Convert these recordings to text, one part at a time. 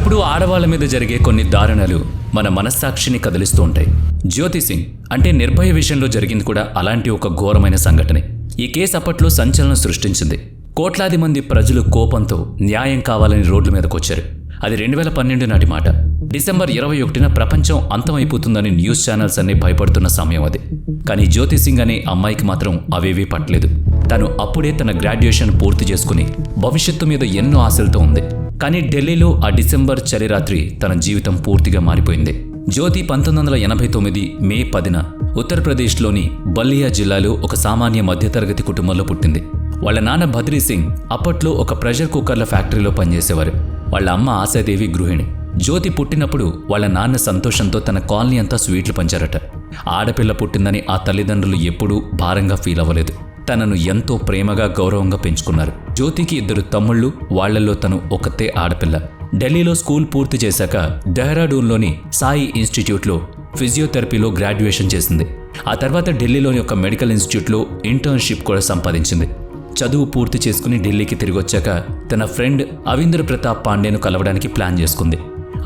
అప్పుడప్పుడు ఆడవాళ్ల మీద జరిగే కొన్ని దారుణాలు మన మనస్సాక్షిని కదిలిస్తూ ఉంటాయి. జ్యోతి సింగ్ అంటే నిర్భయ విషయంలో జరిగింది కూడా అలాంటి ఒక ఘోరమైన సంఘటనే. ఈ కేసు అప్పట్లో సంచలనం సృష్టించింది. కోట్లాది మంది ప్రజలు కోపంతో న్యాయం కావాలని రోడ్ల మీదకొచ్చారు. అది 2012 నాటి మాట. డిసెంబర్ 21న ప్రపంచం అంతమైపోతుందని న్యూస్ ఛానల్స్ అన్నీ భయపడుతున్న సమయం అది. కానీ జ్యోతి సింగ్ అనే అమ్మాయికి మాత్రం అవేవీ పట్టలేదు. తను అప్పుడే తన గ్రాడ్యుయేషన్ పూర్తి చేసుకుని భవిష్యత్తు మీద ఎన్నో ఆశలతో ఉంది. కానీ ఢిల్లీలో ఆ డిసెంబర్ చలిరాత్రి తన జీవితం పూర్తిగా మారిపోయింది. జ్యోతి 1989 మే 10న ఉత్తరప్రదేశ్లోని బల్లియా జిల్లాలో ఒక సామాన్య మధ్యతరగతి కుటుంబంలో పుట్టింది. వాళ్ళ నాన్న బద్రీ సింగ్ అప్పట్లో ఒక ప్రెషర్ కుక్కర్ల ఫ్యాక్టరీలో పనిచేసేవారు. వాళ్ళ అమ్మ ఆశాదేవి గృహిణి. జ్యోతి పుట్టినప్పుడు వాళ్ళ నాన్న సంతోషంతో తన కాలనీ అంతా స్వీట్లు పంచారట. ఆడపిల్ల పుట్టిందని ఆ తల్లిదండ్రులు ఎప్పుడూ భారంగా ఫీల్ అవ్వలేదు. తనను ఎంతో ప్రేమగా గౌరవంగా పెంచుకున్నారు. జ్యోతికి 2 తమ్ముళ్ళు, వాళ్లలో తను ఒకతే ఆడపిల్ల. ఢిల్లీలో స్కూల్ పూర్తి చేశాక డెహ్రాడూన్లోని సాయి ఇన్స్టిట్యూట్లో ఫిజియోథెరపీలో గ్రాడ్యుయేషన్ చేసింది. ఆ తర్వాత ఢిల్లీలోని ఒక మెడికల్ ఇన్స్టిట్యూట్లో ఇంటర్న్షిప్ కూడా సంపాదించింది. చదువు పూర్తి చేసుకుని ఢిల్లీకి తిరిగొచ్చాక తన ఫ్రెండ్ అవీంద్ర ప్రతాప్ పాండేను కలవడానికి ప్లాన్ చేసుకుంది.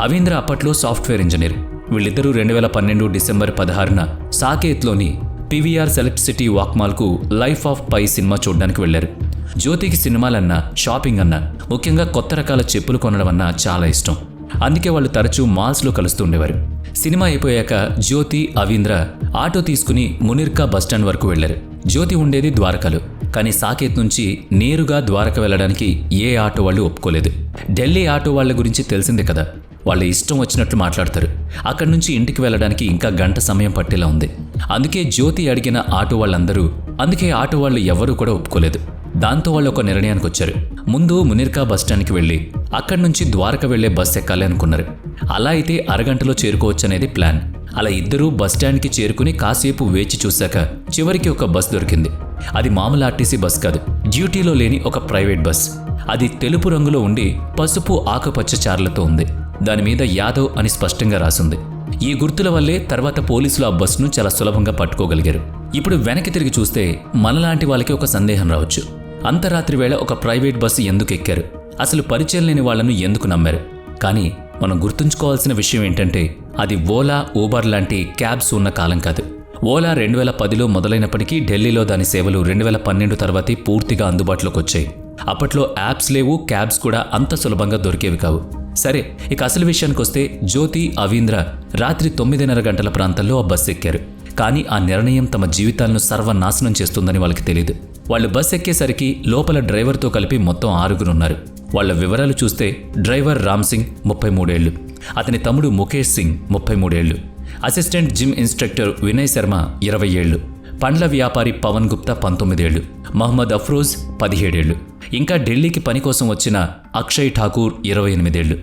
అవీంద్ర అప్పట్లో సాఫ్ట్వేర్ ఇంజనీర్. వీళ్ళిద్దరూ 2012 డిసెంబర్ 16న సాకేత్లోని పీవీఆర్ సెలెక్ట్ సిటీ వాక్మాల్కు లైఫ్ ఆఫ్ పై సినిమా చూడడానికి వెళ్లారు. జ్యోతికి సినిమాలన్నా, షాపింగ్ అన్నా, ముఖ్యంగా కొత్త రకాల చెప్పులు కొనడం అన్నా చాలా ఇష్టం. అందుకే వాళ్ళు తరచూ మాల్స్లో కలుస్తుండేవారు. సినిమా అయిపోయాక జ్యోతి, అవీంద్ర ఆటో తీసుకుని మునిర్కా బస్టాండ్ వరకు వెళ్లారు. జ్యోతి ఉండేది ద్వారకలో. కానీ సాకేత్ నుంచి నేరుగా ద్వారక వెళ్లడానికి ఏ ఆటో వాళ్ళు ఒప్పుకోలేదు. ఢిల్లీ ఆటో వాళ్ళ గురించి తెలిసిందే కదా, వాళ్ళ ఇష్టం వచ్చినట్లు మాట్లాడతారు. అక్కడి నుంచి ఇంటికి వెళ్ళడానికి ఇంకా గంట సమయం పట్టేలా ఉంది. అందుకే జ్యోతి అడిగిన ఆటో వాళ్ళు ఎవరూ కూడా ఒప్పుకోలేదు. దాంతో వాళ్ళు ఒక నిర్ణయానికి వచ్చారు. ముందు మునిర్కా బస్టాండ్కి వెళ్ళి అక్కడి నుంచి ద్వారక వెళ్లే బస్ ఎక్కాలి అనుకున్నారు. అలా అయితే అరగంటలో చేరుకోవచ్చనేది ప్లాన్. అలా ఇద్దరూ బస్టాండ్కి చేరుకుని కాసేపు వేచి చూశాక చివరికి ఒక బస్ దొరికింది. అది మామూలు ఆర్టీసీ బస్ కాదు, డ్యూటీలో లేని ఒక ప్రైవేట్ బస్. అది తెలుపు రంగులో ఉండి పసుపు ఆకుపచ్చ చార్లతో ఉంది. దానిమీద యాదవ్ అని స్పష్టంగా రాసుంది. ఈ గుర్తుల వల్లే తర్వాత పోలీసులు ఆ బస్సును చాలా సులభంగా పట్టుకోగలిగారు. ఇప్పుడు వెనక్కి తిరిగి చూస్తే మనలాంటి వాళ్ళకి ఒక సందేహం రావచ్చు. అంతరాత్రి వేళ ఒక ప్రైవేట్ బస్సు ఎందుకు ఎక్కారు? అసలు పరిచయం లేని వాళ్లను ఎందుకు నమ్మారు? కానీ మనం గుర్తుంచుకోవాల్సిన విషయం ఏంటంటే అది ఓలా, ఊబర్ లాంటి క్యాబ్స్ ఉన్న కాలం కాదు. ఓలా 2010లో మొదలైనప్పటికీ ఢిల్లీలో దాని సేవలు 2012 తర్వాతే పూర్తిగా అందుబాటులోకి వచ్చాయి. అప్పట్లో యాప్స్ లేవు, క్యాబ్స్ కూడా అంత సులభంగా దొరికేవి కావు. సరే, ఇక అసలు విషయానికి వస్తే జ్యోతి, అవీంద్ర రాత్రి 9:30 గంటల ప్రాంతంలో ఆ బస్సు ఎక్కారు. కానీ ఆ నిర్ణయం తమ జీవితాలను సర్వనాశనం చేస్తుందని వాళ్ళకి తెలియదు. వాళ్ళు బస్ ఎక్కేసరికి లోపల డ్రైవర్తో కలిపి మొత్తం 6 ఉన్నారు. వాళ్ళ వివరాలు చూస్తే డ్రైవర్ రామ్ సింగ్ 33 ఏళ్లు, అతని తమ్ముడు ముఖేష్ సింగ్ 33 ఏళ్లు, assistant gym instructor Vinay Sharma 20 ఏళ్లు, పండ్ల వ్యాపారి పవన్ గుప్తా 19 ఏళ్లు, మహమ్మద్ అఫ్రోజ్ 17 ఏళ్లు, ఇంకా ఢిల్లీకి పని కోసం వచ్చిన అక్షయ్ ఠాకూర్ 28 ఏళ్లు.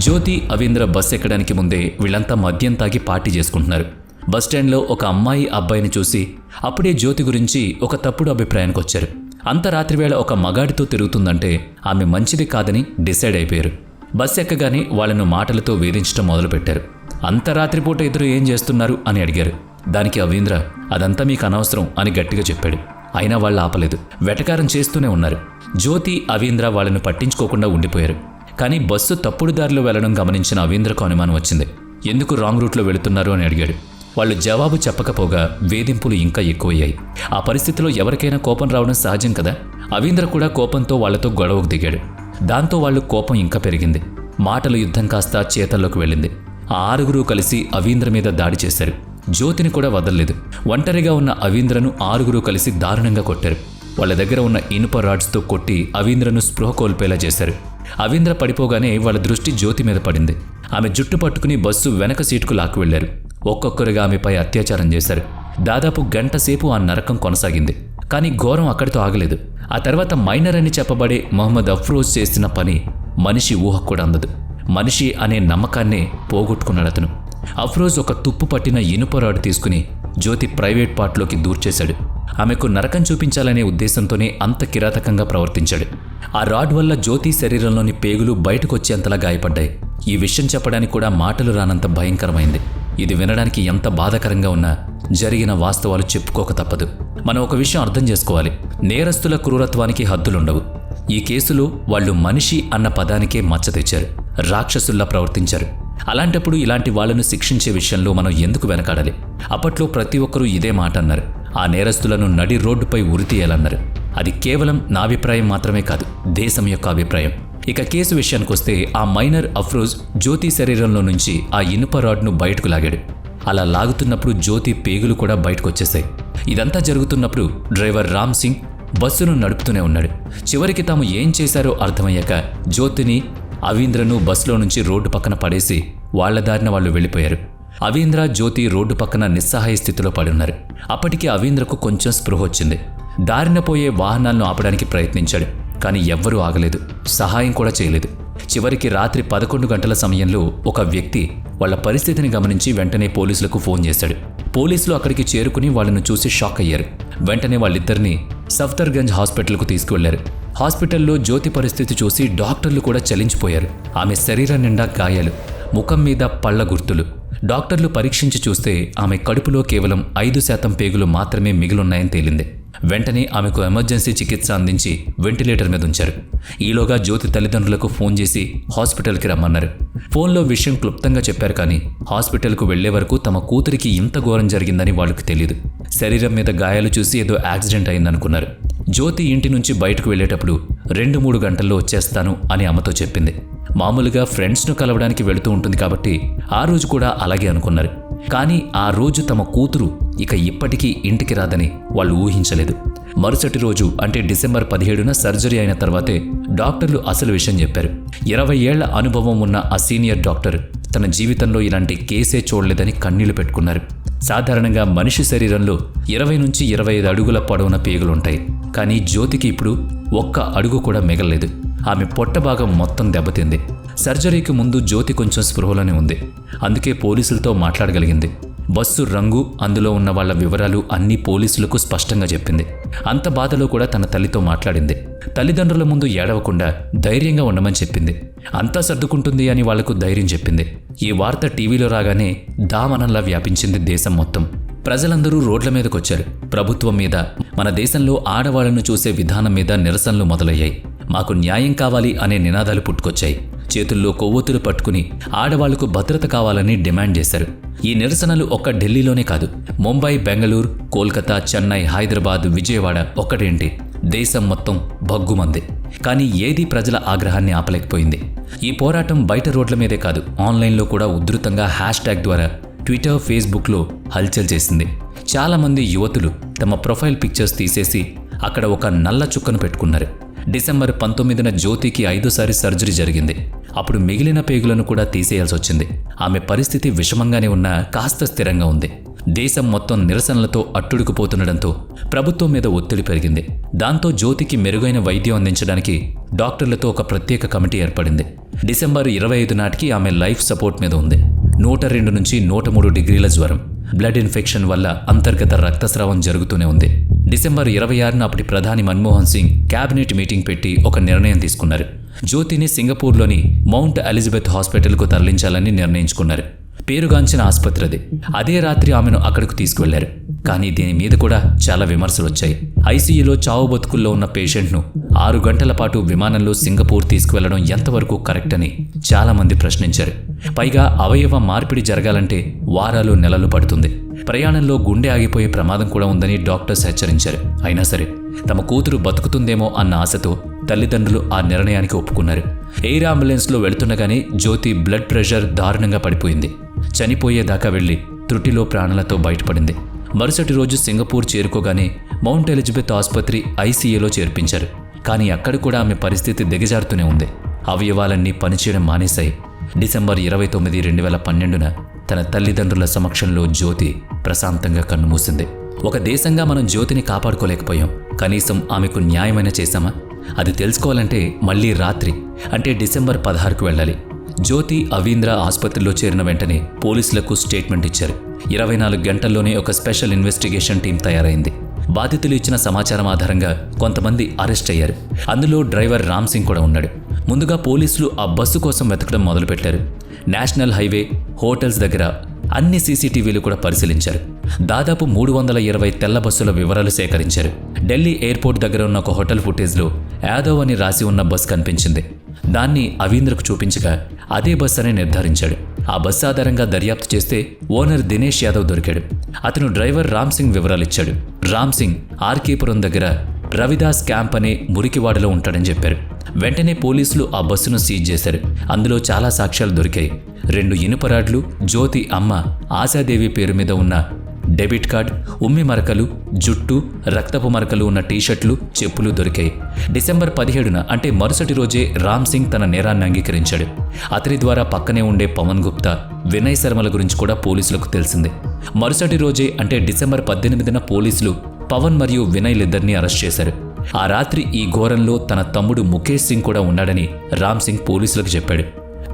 జ్యోతి, అవీంద్ర బస్ ఎక్కడానికి ముందే వీళ్ళంతా మద్యం తాగి పార్టీ చేసుకుంటున్నారు. బస్టాండ్లో ఒక అమ్మాయి, అబ్బాయిని చూసి అప్పుడే జ్యోతి గురించి ఒక తప్పుడు అభిప్రాయానికి వచ్చారు. అంత రాత్రివేళ ఒక మగాడితో తిరుగుతుందంటే ఆమె మంచిది కాదని డిసైడ్ అయిపోయారు. బస్ ఎక్కగానే వాళ్ళను మాటలతో వేధించడం మొదలుపెట్టారు. అంత రాత్రిపూట ఇద్దరు ఏం చేస్తున్నారు అని అడిగారు. దానికి అవీంద్ర అదంతా మీకు అనవసరం అని గట్టిగా చెప్పాడు. అయినా వాళ్ళు ఆపలేదు, వెటకారం చేస్తూనే ఉన్నారు. జ్యోతి, అవీంద్ర వాళ్ళను పట్టించుకోకుండా ఉండిపోయారు. కానీ బస్సు తప్పుడు దారిలో వెళ్లడం గమనించిన అవీంద్రకు అనుమానం వచ్చింది. ఎందుకు రాంగ్ రూట్లో వెళుతున్నారు అని అడిగాడు. వాళ్ళు జవాబు చెప్పకపోగా వేధింపులు ఇంకా ఎక్కువయ్యాయి. ఆ పరిస్థితిలో ఎవరికైనా కోపం రావడం సహజం కదా. అవీంద్ర కూడా కోపంతో వాళ్లతో గొడవకు దిగాడు. దాంతో వాళ్ళు కోపం ఇంకా పెరిగింది. మాటల యుద్ధం కాస్త చేతల్లోకి వెళ్ళింది. ఆ 6 కలిసి అవీంద్ర మీద దాడి చేశారు. జ్యోతిని కూడా వదలలేదు. ఒంటరిగా ఉన్న అవీంద్రను 6 కలిసి దారుణంగా కొట్టారు. వాళ్ళ దగ్గర ఉన్న ఇనుప రాడ్స్తో కొట్టి అవీంద్రను స్పృహ కోల్పేలా చేశారు. అవీంద్ర పడిపోగానే వాళ్ళ దృష్టి జ్యోతి మీద పడింది. ఆమె జుట్టు పట్టుకుని బస్సు వెనక సీటుకు లాక్కు వెళ్లారు. ఒక్కొక్కరుగా ఆమెపై అత్యాచారం చేశారు. దాదాపు గంట సేపు ఆ నరకం కొనసాగింది. కానీ ఘోరం అక్కడితో ఆగలేదు. ఆ తర్వాత మైనర్ అని చెప్పబడే మహమ్మద్ అఫ్రోజ్ చేసిన పని మనిషి ఊహకు కూడా అందదు. మనిషి అనే నమ్మకాన్నే పోగొట్టుకున్నాడు అతను. అఫ్రోజ్ ఒక తుప్పు పట్టిన ఇనుప రాడ్ తీసుకుని జ్యోతి ప్రైవేట్ పార్ట్లోకి దూర్చేశాడు. ఆమెకు నరకం చూపించాలనే ఉద్దేశంతోనే అంత కిరాతకంగా ప్రవర్తించాడు. ఆ రాడ్ వల్ల జ్యోతి శరీరంలోని పేగులు బయటకొచ్చేంతలా గాయపడ్డాయి. ఈ విషయం చెప్పడానికి కూడా మాటలు రానంత భయంకరమైంది. ఇది వినడానికి ఎంత బాధాకరంగా ఉన్నా జరిగిన వాస్తవాలు చెప్పుకోక తప్పదు. మనం ఒక విషయం అర్థం చేసుకోవాలి. నేరస్తుల క్రూరత్వానికి హద్దులుండవు. ఈ కేసులో వాళ్ళు మనిషి అన్న పదానికే మచ్చ తెచ్చారు, రాక్షసుల్లా ప్రవర్తించారు. అలాంటప్పుడు ఇలాంటి వాళ్లను శిక్షించే విషయంలో మనం ఎందుకు వెనకాడాలి? అప్పట్లో ప్రతి ఒక్కరూ ఇదే మాట అన్నారు. ఆ నేరస్తులను నడి రోడ్డుపై ఉరితీయాలన్నారు. అది కేవలం నా అభిప్రాయం మాత్రమే కాదు, దేశం యొక్క అభిప్రాయం. ఇక కేసు విషయానికొస్తే ఆ మైనర్ అఫ్రోజ్ జ్యోతి శరీరంలో నుంచి ఆ ఇనుప రాడ్ను బయటకు లాగాడు. అలా లాగుతున్నప్పుడు జ్యోతి పేగులు కూడా బయటకు వచ్చేశాయి. ఇదంతా జరుగుతున్నప్పుడు డ్రైవర్ రామ్ సింగ్ బస్సును నడుపుతూనే ఉన్నాడు. చివరికి తాము ఏం చేశారో అర్థమయ్యాక జ్యోతిని, అవీంద్రను బస్సులో నుంచి రోడ్డు పక్కన పడేసి వాళ్ల దారిన వాళ్ళు వెళ్ళిపోయారు. అవీంద్ర, జ్యోతి రోడ్డు పక్కన నిస్సహాయ స్థితిలో పడున్నారు. అప్పటికి అవీంద్రకు కొంచెం స్పృహ వచ్చింది. దారిన పోయే వాహనాలను ఆపడానికి ప్రయత్నించాడు, కానీ ఎవ్వరూ ఆగలేదు, సహాయం కూడా చేయలేదు. చివరికి రాత్రి 11 గంటల సమయంలో ఒక వ్యక్తి వాళ్ల పరిస్థితిని గమనించి వెంటనే పోలీసులకు ఫోన్ చేశాడు. పోలీసులు అక్కడికి చేరుకుని వాళ్లను చూసి షాక్ అయ్యారు. వెంటనే వాళ్ళిద్దరినీ సఫ్దర్గంజ్ హాస్పిటల్కు తీసుకువెళ్లారు. హాస్పిటల్లో జ్యోతి పరిస్థితి చూసి డాక్టర్లు కూడా చలించిపోయారు. ఆమె శరీరం నిండా గాయాలు, ముఖం మీద పళ్ల గుర్తులు. డాక్టర్లు పరీక్షించి చూస్తే ఆమె కడుపులో కేవలం 5% పేగులు మాత్రమే మిగిలున్నాయని తేలింది. వెంటనే ఆమెకు ఎమర్జెన్సీ చికిత్స అందించి వెంటిలేటర్ మీద ఉంచారు. ఈలోగా జ్యోతి తల్లిదండ్రులకు ఫోన్ చేసి హాస్పిటల్కి రమ్మన్నారు. ఫోన్లో విషయం క్లుప్తంగా చెప్పారు, కానీ హాస్పిటల్కు వెళ్లే వరకు తమ కూతురికి ఇంత ఘోరం జరిగిందని వాళ్ళకు తెలియదు. శరీరం మీద గాయాలు చూసి ఏదో యాక్సిడెంట్ అయిందనుకున్నారు. జ్యోతి ఇంటి నుంచి బయటకు వెళ్లేటప్పుడు 2-3 గంటల్లో వచ్చేస్తాను అని అమ్మతో చెప్పింది. మామూలుగా ఫ్రెండ్స్ను కలవడానికి వెళుతూ ఉంటుంది కాబట్టి ఆ రోజు కూడా అలాగే అనుకున్నారు. కానీ ఆ రోజు తమ కూతురు ఇక ఇప్పటికీ ఇంటికి రాదని వాళ్ళు ఊహించలేదు. మరుసటి రోజు అంటే డిసెంబర్ 17న సర్జరీ అయిన తర్వాతే డాక్టర్లు అసలు విషయం చెప్పారు. 20 ఏళ్ల అనుభవం ఉన్న ఆ సీనియర్ డాక్టర్ తన జీవితంలో ఇలాంటి కేసే చూడలేదని కన్నీళ్లు పెట్టుకున్నారు. సాధారణంగా మనిషి శరీరంలో 20 నుంచి 25 అడుగుల పొడవున పేగులుంటాయి. కానీ జ్యోతికి ఇప్పుడు 1 అడుగు కూడా మిగలలేదు. ఆమె పొట్ట భాగం మొత్తం దెబ్బతింది. సర్జరీకి ముందు జ్యోతి కొంచెం స్పృహలోనే ఉంది. అందుకే పోలీసులతో మాట్లాడగలిగింది. బస్సు రంగు, అందులో ఉన్న వాళ్ల వివరాలు అన్నీ పోలీసులకు స్పష్టంగా చెప్పింది. అంత బాధలో కూడా తన తల్లితో మాట్లాడింది. తల్లిదండ్రుల ముందు ఏడవకుండా ధైర్యంగా ఉండమని చెప్పింది. అంతా సర్దుకుంటుంది అని వాళ్లకు ధైర్యం చెప్పింది. ఈ వార్త టీవీలో రాగానే దామనంలా వ్యాపించింది దేశం మొత్తం. ప్రజలందరూ రోడ్ల మీదకొచ్చారు. ప్రభుత్వం మీద, మన దేశంలో ఆడవాళ్లను చూసే విధానం మీద నిరసనలు మొదలయ్యాయి. మాకు న్యాయం కావాలి అనే నినాదాలు పుట్టుకొచ్చాయి. చేతుల్లో కొవ్వొత్తులు పట్టుకుని ఆడవాళ్లకు భద్రత కావాలని డిమాండ్ చేశారు. ఈ నిరసనలు ఒక్క ఢిల్లీలోనే కాదు, ముంబై, బెంగళూరు, కోల్కతా, చెన్నై, హైదరాబాద్, విజయవాడ ఒక్కటేంటి, దేశం మొత్తం భగ్గుమంది. కానీ ఏదీ ప్రజల ఆగ్రహాన్ని ఆపలేకపోయింది. ఈ పోరాటం బయట రోడ్ల మీదే కాదు, ఆన్లైన్లో కూడా ఉధృతంగా హ్యాష్ట్యాగ్ ద్వారా ట్విట్టర్, ఫేస్బుక్లో హల్చల్ చేసింది. చాలామంది యువతులు తమ ప్రొఫైల్ పిక్చర్స్ తీసేసి అక్కడ ఒక నల్ల చుక్కను పెట్టుకున్నారు. డిసెంబర్ 19న జ్యోతికి 5సారి సర్జరీ జరిగింది. అప్పుడు మిగిలిన పేగులను కూడా తీసేయాల్సి వచ్చింది. ఆమె పరిస్థితి విషమంగానే ఉన్నా కాస్త స్థిరంగా ఉంది. దేశం మొత్తం నిరసనలతో అట్టుడుకుపోతుండడంతో ప్రభుత్వం మీద ఒత్తిడి పెరిగింది. దాంతో జ్యోతికి మెరుగైన వైద్యం అందించడానికి డాక్టర్లతో ఒక ప్రత్యేక కమిటీ ఏర్పడింది. డిసెంబర్ 25 నాటికి ఆమె లైఫ్ సపోర్ట్ మీద ఉంది. 102 నుంచి 103 డిగ్రీల జ్వరం, బ్లడ్ ఇన్ఫెక్షన్ వల్ల అంతర్గత రక్తస్రావం జరుగుతూనే ఉంది. డిసెంబర్ 26న అప్పటి ప్రధాని మన్మోహన్ సింగ్ క్యాబినెట్ మీటింగ్ పెట్టి ఒక నిర్ణయం తీసుకున్నారు. జ్యోతిని సింగపూర్లోని మౌంట్ ఎలిజబెత్ హాస్పిటల్కు తరలించాలని నిర్ణయించుకున్నారు. పేరుగాంచిన ఆసుపత్రి అది. అదే రాత్రి ఆమెను అక్కడికి తీసుకువెళ్లారు. కానీ దీని మీద కూడా చాలా విమర్శలు వచ్చాయి. ఐసీయూలో చావు బతుకుల్లో ఉన్న పేషెంట్ను 6 గంటల పాటు విమానంలో సింగపూర్ తీసుకువెళ్లడం ఎంతవరకు కరెక్ట్ అని చాలామంది ప్రశ్నించారు. పైగా అవయవ మార్పిడి జరగాలంటే వారాలు, నెలలు పడుతుంది. ప్రయాణంలో గుండె ఆగిపోయే ప్రమాదం కూడా ఉందని డాక్టర్స్ హెచ్చరించారు. అయినా సరే తమ కూతురు బతుకుతుందేమో అన్న ఆశతో తల్లిదండ్రులు ఆ నిర్ణయానికి ఒప్పుకున్నారు. ఎయిర్ అంబులెన్స్లో వెళుతుండగానే జ్యోతి బ్లడ్ ప్రెషర్ దారుణంగా పడిపోయింది. చనిపోయేదాకా వెళ్లి త్రుటిలో ప్రాణాలతో బయటపడింది. మరుసటి రోజు సింగపూర్ చేరుకోగానే మౌంట్ ఎలిజబెత్ ఆసుపత్రి ఐసీయూలో చేర్పించారు. కానీ అక్కడ కూడా ఆమె పరిస్థితి దిగజారుతూనే ఉంది. అవయవాలన్నీ పనిచేయడం మానేశాయి. డిసెంబర్ 29, 2012న తన తల్లిదండ్రుల సమక్షంలో జ్యోతి ప్రశాంతంగా కన్నుమూసింది. ఒక దేశంగా మనం జ్యోతిని కాపాడుకోలేకపోయాం. కనీసం ఆమెకు న్యాయమైనా చేశామా? అది తెలుసుకోవాలంటే మళ్లీ రాత్రి అంటే డిసెంబర్ 16కు వెళ్ళాలి. జ్యోతి, అవీంద్ర ఆసుపత్రిలో చేరిన వెంటనే పోలీసులకు స్టేట్మెంట్ ఇచ్చారు. 24 గంటల్లోనే ఒక స్పెషల్ ఇన్వెస్టిగేషన్ టీం తయారైంది. బాధితులు ఇచ్చిన సమాచారం ఆధారంగా కొంతమంది అరెస్ట్ అయ్యారు. అందులో డ్రైవర్ రామ్ సింగ్ కూడా ఉన్నాడు. ముందుగా పోలీసులు ఆ బస్సు కోసం వెతకడం మొదలుపెట్టారు. నేషనల్ హైవే, హోటల్స్ దగ్గర అన్ని సీసీటీవీలు కూడా పరిశీలించారు. దాదాపు 320 తెల్ల బస్సుల వివరాలు సేకరించారు. ఢిల్లీ ఎయిర్పోర్ట్ దగ్గర ఉన్న ఒక హోటల్ ఫుటేజ్లో యాదవ్ అని రాసి ఉన్న బస్ కనిపించింది. దాన్ని అవీంద్రకు చూపించగా అదే బస్ అని నిర్ధారించాడు. ఆ బస్సు ఆధారంగా దర్యాప్తు చేస్తే ఓనర్ దినేష్ యాదవ్ దొరికాడు. అతను డ్రైవర్ రామ్ సింగ్ వివరాలిచ్చాడు. రామ్ సింగ్ ఆర్కేపురం దగ్గర రవిదాస్ క్యాంప్ అనే మురికివాడలో ఉంటాడని చెప్పారు. వెంటనే పోలీసులు ఆ బస్సును సీజ్ చేశారు. అందులో చాలా సాక్ష్యాలు దొరికాయి. 2 ఇనుపరాడ్లు, జ్యోతి అమ్మ ఆశాదేవి పేరు మీద ఉన్న డెబిట్ కార్డ్, ఉమ్మి మరకలు, జుట్టు, రక్తపు మరకలు ఉన్న టీషర్ట్లు, చెప్పులు దొరికాయి. డిసెంబర్ 17న అంటే మరుసటి రోజే రామ్ సింగ్ తన నేరాన్ని అంగీకరించాడు. అతని ద్వారా పక్కనే ఉండే పవన్ గుప్తా, వినయ్ శర్మల గురించి కూడా పోలీసులకు తెలిసింది. మరుసటి రోజే అంటే డిసెంబర్ 18న పోలీసులు పవన్ మరియు వినయ్లిద్దరినీ అరెస్ట్ చేశారు. ఆ రాత్రి ఈ ఘోరంలో తన తమ్ముడు ముఖేష్ సింగ్ కూడా ఉన్నాడని రామ్ సింగ్ పోలీసులకు చెప్పాడు.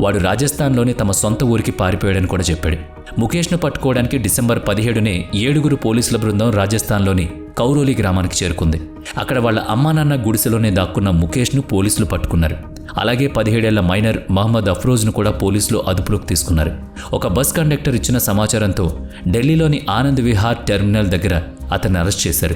వాడు రాజస్థాన్లోని తమ సొంత ఊరికి పారిపోయాడని కూడా చెప్పాడు. ముఖేష్ను పట్టుకోవడానికి డిసెంబర్ 17నే 7 పోలీసుల బృందం రాజస్థాన్లోని కౌరోలి గ్రామానికి చేరుకుంది. అక్కడ వాళ్ళ అమ్మానాన్న గుడిసెలోనే దాక్కున్న ముఖేష్ను పోలీసులు పట్టుకున్నారు. అలాగే 17 ఏళ్ల మైనర్ మహమ్మద్ అఫ్రోజ్ను కూడా పోలీసులు అదుపులోకి తీసుకున్నారు. ఒక బస్ కండక్టర్ ఇచ్చిన సమాచారంతో ఢిల్లీలోని ఆనంద్ విహార్ టెర్మినల్ దగ్గర అతన్ని అరెస్ట్ చేశారు.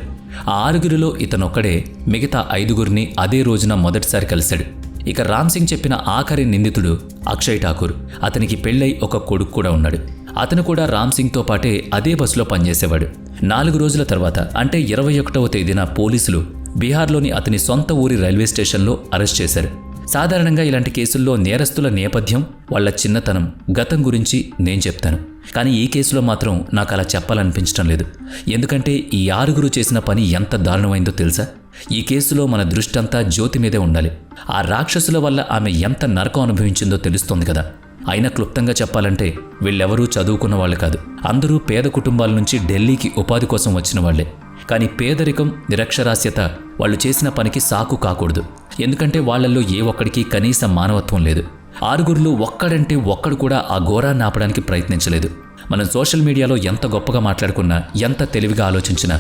ఆ 6గురిలో ఇతనొక్కడే మిగతా 5గురిని అదే రోజున మొదటిసారి కలిశాడు. ఇక రామ్ సింగ్ చెప్పిన ఆఖరి నిందితుడు అక్షయ్ ఠాకూర్. అతనికి పెళ్ళై ఒక కొడుకు కూడా ఉన్నాడు. అతను కూడా రామ్ సింగ్తో పాటే అదే బస్సులో పనిచేసేవాడు. 4 రోజుల తర్వాత అంటే 21వ తేదీన పోలీసులు బీహార్లోని అతని సొంత ఊరి రైల్వే స్టేషన్లో అరెస్ట్ చేశారు. సాధారణంగా ఇలాంటి కేసుల్లో నేరస్తుల నేపథ్యం, వాళ్ల చిన్నతనం, గతం గురించి నేను చెప్తాను. కానీ ఈ కేసులో మాత్రం నాకు అలా చెప్పాలనిపించడం లేదు. ఎందుకంటే ఈ 6గురు చేసిన పని ఎంత దారుణమైందో తెలుసా? ఈ కేసులో మన దృష్టంతా జ్యోతి మీదే ఉండాలి. ఆ రాక్షసుల వల్ల ఆమె ఎంత నరకం అనుభవించిందో తెలుస్తోంది కదా. అయినా క్లుప్తంగా చెప్పాలంటే వీళ్ళెవరూ చదువుకున్న వాళ్ళు కాదు. అందరూ పేద కుటుంబాల నుంచి ఢిల్లీకి ఉపాధి కోసం వచ్చిన వాళ్లే. కానీ పేదరికం, నిరక్షరాస్యత వాళ్ళు చేసిన పనికి సాకు కాకూడదు. ఎందుకంటే వాళ్లలో ఏ ఒక్కడికి కనీస మానవత్వం లేదు. 6గురిలో ఒక్కడంటే ఒక్కడు కూడా ఆ ఘోరాన్ని ఆపడానికి ప్రయత్నించలేదు. మనం సోషల్ మీడియాలో ఎంత గొప్పగా మాట్లాడుకున్నా, ఎంత తెలివిగా ఆలోచించినా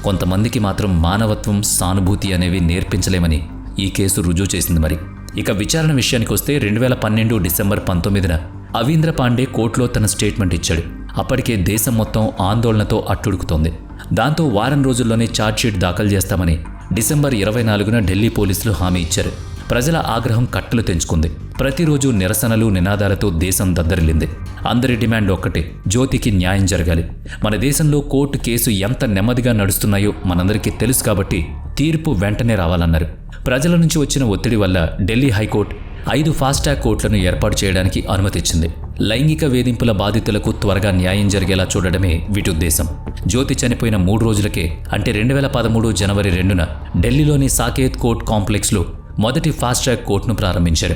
కొంతమందికి మాత్రం మానవత్వం, సానుభూతి అనేవి నేర్పించలేమని ఈ కేసు రుజువు చేసింది. మరి ఇక విచారణ విషయానికి వస్తే 2012 డిసెంబర్ 19న అవీంద్ర పాండే కోర్టులో తన స్టేట్మెంట్ ఇచ్చాడు. అప్పటికే దేశం మొత్తం ఆందోళనతో అట్టుడుకుతోంది. దాంతో వారం రోజుల్లోనే ఛార్జ్షీట్ దాఖలు చేస్తామని డిసెంబర్ 24న ఢిల్లీ పోలీసులు హామీ ఇచ్చారు. ప్రజల ఆగ్రహం కట్టలు తెంచుకుంది. ప్రతిరోజు నిరసనలు, నినాదాలతో దేశం దద్దరిల్లింది. అందరి డిమాండ్ ఒక్కటే, జ్యోతికి న్యాయం జరగాలి. మన దేశంలో కోర్టు కేసు ఎంత నెమ్మదిగా నడుస్తున్నాయో మనందరికీ తెలుసు కాబట్టి తీర్పు వెంటనే రావాలన్నారు. ప్రజల నుంచి వచ్చిన ఒత్తిడి వల్ల ఢిల్లీ హైకోర్టు 5 ఫాస్ట్ ట్రాక్ కోర్టులను ఏర్పాటు చేయడానికి అనుమతిచ్చింది. లైంగిక వేధింపుల బాధితులకు త్వరగా న్యాయం జరిగేలా చూడడమే వీటి ఉద్దేశం. జ్యోతి చనిపోయిన 3 రోజులకే అంటే 2013 జనవరి 2న ఢిల్లీలోని సాకేత్ కోర్ట్ కాంప్లెక్స్లో మొదటి ఫాస్ట్ ట్రాక్ కోర్టును ప్రారంభించారు.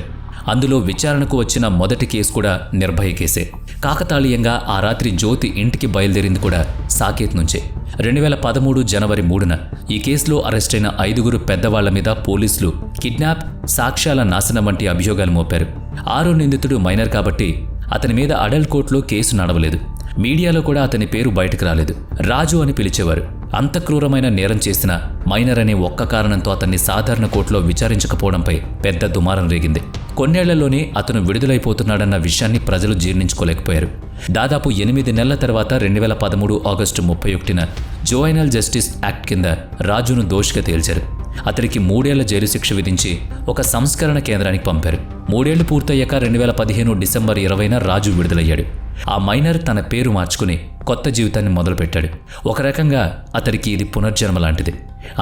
అందులో విచారణకు వచ్చిన మొదటి కేసు కూడా నిర్భయ కేసే. కాకతాళీయంగా ఆ రాత్రి జ్యోతి ఇంటికి బయలుదేరింది కూడా సాకేత్ నుంచే. 2013 జనవరి 3న ఈ కేసులో అరెస్టైన 5గురు పెద్దవాళ్ల మీద పోలీసులు కిడ్నాప్, సాక్ష్యాల నాశనం వంటి అభియోగాలు మోపారు. 6వ నిందితుడు మైనర్ కాబట్టి అతని మీద అడల్ట్ కోర్టులో కేసు నడవలేదు. మీడియాలో కూడా అతని పేరు బయటకు రాలేదు. రాజు అని పిలిచేవారు. అంత క్రూరమైన నేరం చేసిన మైనర్ అనే ఒక్క కారణంతో అతన్ని సాధారణ కోర్టులో విచారించకపోవడంపై పెద్ద దుమారం రేగింది. కొన్నేళ్లలోనే అతను విడుదలైపోతున్నాడన్న విషయాన్ని ప్రజలు జీర్ణించుకోలేకపోయారు. దాదాపు 8 నెలల తర్వాత 2013 ఆగస్టు 31న జువైనల్ జస్టిస్ యాక్ట్ కింద రాజును దోషిగా తేల్చారు. అతనికి 3 ఏళ్ల జైలు శిక్ష విధించి ఒక సంస్కరణ కేంద్రానికి పంపారు. 3 ఏళ్లు పూర్తయ్యాక 2015 డిసెంబర్ 20న రాజు విడుదలయ్యాడు. ఆ మైనర్ తన పేరు మార్చుకుని కొత్త జీవితాన్ని మొదలుపెట్టాడు. ఒక రకంగా అతనికి ఇది పునర్జన్మ లాంటిది.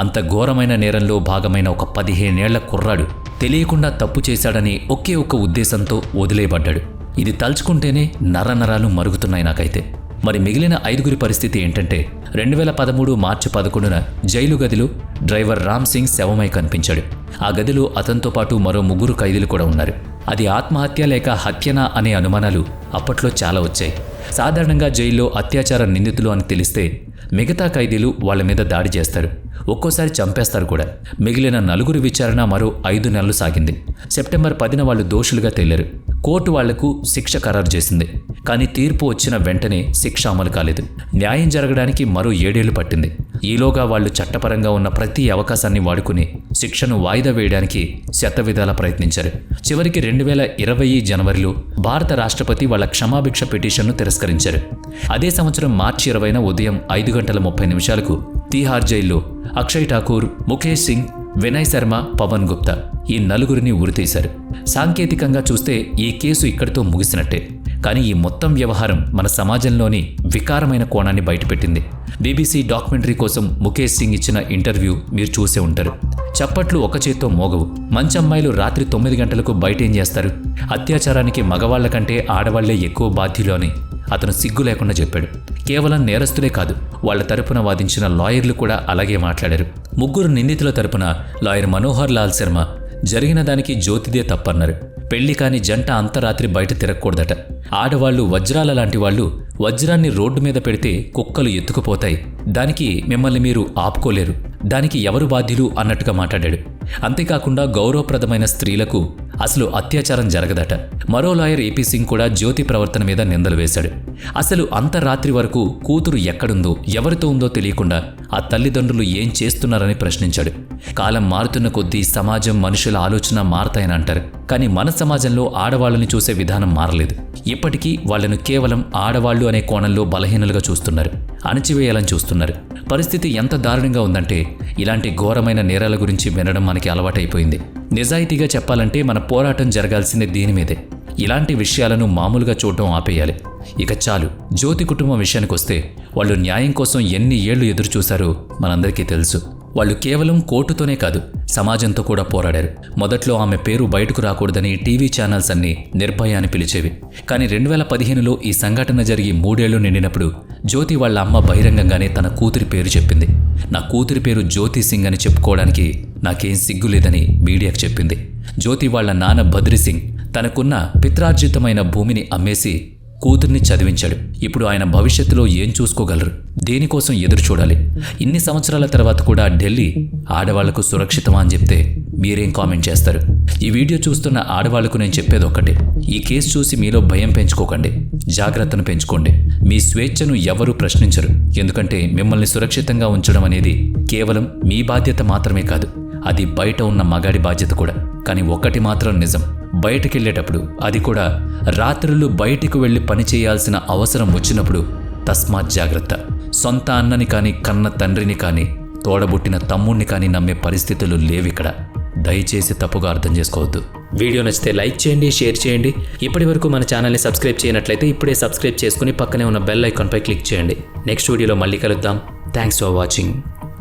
అంత ఘోరమైన నేరంలో భాగమైన ఒక 15 ఏళ్ల కుర్రాడు తెలియకుండా తప్పు చేశాడని ఒకే ఒక్క ఉద్దేశంతో వదిలేయబడ్డాడు. ఇది తలుచుకుంటేనే నరనరాలు మరుగుతున్నాయి నాకైతే. మరి మిగిలిన 5గురి పరిస్థితి ఏంటంటే 2013 మార్చి 11న జైలు గదిలో డ్రైవర్ రామ్ సింగ్ శవమై కనిపించాడు. ఆ గదిలో అతనితో పాటు మరో 3 ఖైదీలు కూడా ఉన్నారు. అది ఆత్మహత్య లేక హత్యనా అనే అనుమానాలు అప్పట్లో చాలా వచ్చాయి. సాధారణంగా జైల్లో అత్యాచార నిందితులు అని తెలిస్తే మిగతా ఖైదీలు వాళ్ల మీద దాడి చేస్తారు, ఒక్కోసారి చంపేస్తారు కూడా. మిగిలిన 4 విచారణ మరో 5 నెలలు సాగింది. సెప్టెంబర్ 10న వాళ్ళు దోషులుగా తేలారు. కోర్టు వాళ్లకు శిక్ష ఖరారు చేసింది. కానీ తీర్పు వచ్చిన వెంటనే శిక్ష అమలు కాలేదు. న్యాయం జరగడానికి మరో 7 ఏళ్లు పట్టింది. ఈలోగా వాళ్లు చట్టపరంగా ఉన్న ప్రతి అవకాశాన్ని వాడుకుని శిక్షను వాయిదా వేయడానికి శతవిధాలా ప్రయత్నించారు. చివరికి 2020 జనవరిలో భారత రాష్ట్రపతి వాళ్ళ క్షమాభిక్ష పిటిషన్ను తిరస్కరించారు. అదే సంవత్సరం మార్చి 20న ఉదయం 5:30 తీహార్ జైల్లో అక్షయ్ ఠాకూర్, ముఖేష్ సింగ్, వినయ్ శర్మ, పవన్ గుప్తా ఈ నలుగురిని ఉరితీశారు. సాంకేతికంగా చూస్తే ఈ కేసు ఇక్కడితో ముగిసినట్టే. కానీ ఈ మొత్తం వ్యవహారం మన సమాజంలోని వికారమైన కోణాన్ని బయటపెట్టింది. బీబీసీ డాక్యుమెంటరీ కోసం ముఖేష్ సింగ్ ఇచ్చిన ఇంటర్వ్యూ మీరు చూసే ఉంటారు. చప్పట్లు ఒక చేత్తో మోగవు. మంచి అమ్మాయిలు రాత్రి 9 గంటలకు బయటేం చేస్తారు? అత్యాచారానికి మగవాళ్ల కంటే ఆడవాళ్లే ఎక్కువ బాధ్యులు అని అతను సిగ్గు లేకుండా చెప్పాడు. కేవలం నేరస్తులే కాదు, వాళ్ల తరపున వాదించిన లాయర్లు కూడా అలాగే మాట్లాడారు. ముగ్గురు నిందితుల తరపున లాయర్ మనోహర్ లాల్ శర్మ జరిగిన దానికి జ్యోతిదే తప్పన్నారు. పెళ్లి కాని జంట అంతరాత్రి బయట తిరగకూడదట. ఆడవాళ్లు వజ్రాల లాంటి వాళ్ళు వజ్రాన్ని రోడ్డు మీద పెడితే కుక్కలు ఎత్తుకుపోతాయి, దానికి మిమ్మల్ని మీరు ఆపుకోలేరు, దానికి ఎవరు బాధ్యులు అన్నట్టుగా మాట్లాడాడు. అంతేకాకుండా గౌరవప్రదమైన స్త్రీలకు అసలు అత్యాచారం జరగదట. మరో లాయర్ ఏపీ సింగ్ కూడా జ్యోతి ప్రవర్తన మీద నిందలు వేశాడు. అసలు అంతరాత్రి వరకు కూతురు ఎక్కడుందో ఎవరితో ఉందో తెలియకుండా ఆ తల్లిదండ్రులు ఏం చేస్తున్నారని ప్రశ్నించాడు. కాలం మారుతున్న కొద్దీ సమాజం, మనుషుల ఆలోచన మారతాయని అంటారు. కానీ మన సమాజంలో ఆడవాళ్ళని చూసే విధానం మారలేదు. ఇప్పటికీ వాళ్లను కేవలం ఆడవాళ్లు అనే కోణంలో బలహీనలుగా చూస్తున్నారు, అణచివేయాలని చూస్తున్నారు. పరిస్థితి ఎంత దారుణంగా ఉందంటే ఇలాంటి ఘోరమైన నేరాల గురించి వినడం మనకి అలవాటైపోయింది. నిజాయితీగా చెప్పాలంటే మన పోరాటం జరగాల్సిందే దీని మీదే. ఇలాంటి విషయాలను మామూలుగా చూడటం ఆపేయాలి. ఇక చాలు. జ్యోతి కుటుంబం విషయానికొస్తే వాళ్ళు న్యాయం కోసం ఎన్ని ఏళ్లు ఎదురు చూశారో మనందరికీ తెలుసు. వాళ్ళు కేవలం కోర్టుతోనే కాదు, సమాజంతో కూడా పోరాడారు. మొదట్లో ఆమె పేరు బయటకు రాకూడదని టీవీ ఛానల్స్ అన్నీ నిర్భయ అని పిలిచేవి. కానీ 2015లో ఈ సంఘటన జరిగి 3 ఏళ్లు నిండినప్పుడు జ్యోతి వాళ్ళ అమ్మ బహిరంగంగానే తన కూతురి పేరు చెప్పింది. నా కూతురి పేరు జ్యోతి సింగ్ అని చెప్పుకోవడానికి నాకేం సిగ్గులేదని మీడియాకు చెప్పింది. జ్యోతి వాళ్ళ నాన్న బద్రీ సింగ్ తనకున్న పిత్రార్జితమైన భూమిని అమ్మేసి కూతుర్ని చదివించాడు. ఇప్పుడు ఆయన భవిష్యత్తులో ఏం చూసుకోగలరు? దేనికోసం ఎదురు చూడాలి? ఇన్ని సంవత్సరాల తర్వాత కూడా ఢిల్లీ ఆడవాళ్లకు సురక్షితమా అని చెప్తే మీరేం కామెంట్ చేస్తారు? ఈ వీడియో చూస్తున్న ఆడవాళ్లకు నేను చెప్పేది ఒక్కటే, ఈ కేసు చూసి మీలో భయం పెంచుకోకండి, జాగ్రత్తను పెంచుకోండి. మీ స్వేచ్ఛను ఎవరూ ప్రశ్నించరు. ఎందుకంటే మిమ్మల్ని సురక్షితంగా ఉంచడం అనేది కేవలం మీ బాధ్యత మాత్రమే కాదు, అది బయట ఉన్న మగాడి బాధ్యత కూడా. కానీ ఒక్కటి మాత్రం నిజం, బయటకెళ్ళేటప్పుడు, అది కూడా రాత్రులు బయటికి వెళ్ళి పని చేయాల్సిన అవసరం వచ్చినప్పుడు తస్మాత్ జాగ్రత్త. సొంత అన్నని కానీ, కన్న తండ్రిని కానీ, తోడబుట్టిన తమ్ముణ్ణి కానీ నమ్మే పరిస్థితులు లేవిక్కడ. దయచేసి తప్పుగా అర్థం చేసుకోవద్దు. వీడియో నచ్చితే లైక్ చేయండి, షేర్ చేయండి. ఇప్పటి వరకు మన ఛానల్ని సబ్స్క్రైబ్ చేయనట్లయితే ఇప్పుడే సబ్స్క్రైబ్ చేసుకుని పక్కనే ఉన్న బెల్ ఐకాన్పై క్లిక్ చేయండి. నెక్స్ట్ వీడియోలో మళ్ళీ కలుద్దాం. Thanks for watching.